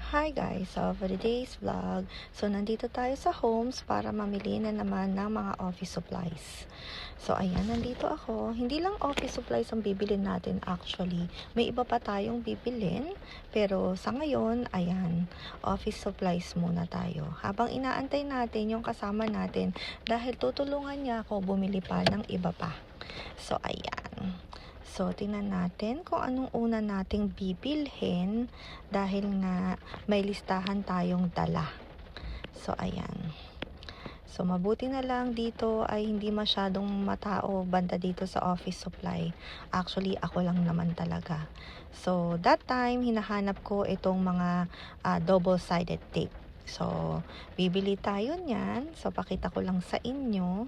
Hi guys! So for today's vlog, nandito tayo sa Homes para mamili na naman ng mga office supplies. So ayan, nandito ako. Hindi lang office supplies ang bibilin natin actually. May iba pa tayong bibilin. Pero sa ngayon, ayan, office supplies muna tayo. Habang inaantay natin yung kasama natin dahil tutulungan niya ako bumili pa ng iba pa. So ayan. So, tingnan natin kung anong una nating bibilhin dahil nga may listahan tayong dala. So, ayan. So, mabuti na lang dito ay hindi masyadong matao banda dito sa office supply. Actually, ako lang naman talaga. So, that time, hinahanap ko itong mga double-sided tape. So, bibili tayo niyan. So, pakita ko lang sa inyo.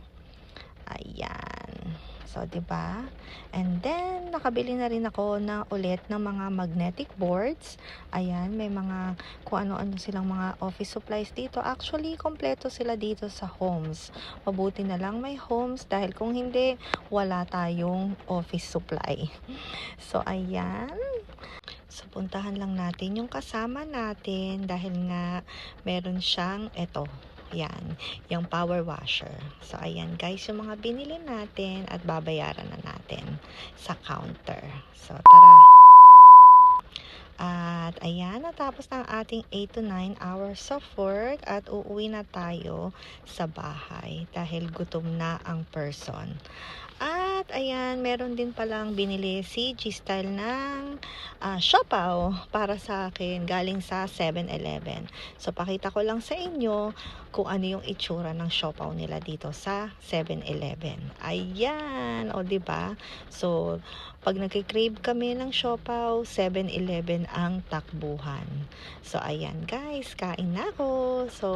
Ayan. So, 'di ba? And then nakabili na rin ako ulit ng mga magnetic boards. Ayan, may mga kung ano-ano silang mga office supplies dito. Actually, kompleto sila dito sa Homes. Mabuti na lang may Homes dahil kung hindi, wala tayong office supply. So, ayan. So, puntahan lang natin yung kasama natin dahil nga meron siyang yan, yung power washer. So, ayan guys, yung mga binili natin at babayaran na natin sa counter. So, tara! At ayan, natapos na ang ating 8 to 9 hours of work at uuwi na tayo sa bahay dahil gutom na ang person. At ayan, meron din palang binili si G-Style ng siopaw para sa akin galing sa 7-Eleven. So, pakita ko lang sa inyo kung ano yung itsura ng siopaw nila dito sa 7-Eleven. Ayan, o diba? So, pag nagkikrave kami ng siopaw, 7-Eleven ang takbuhan. So, ayan guys, kain na ako. So,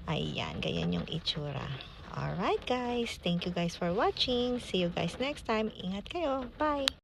ayan, ganyan yung itsura. Alright guys, thank you guys for watching. See you guys next time. Ingat kayo. Bye!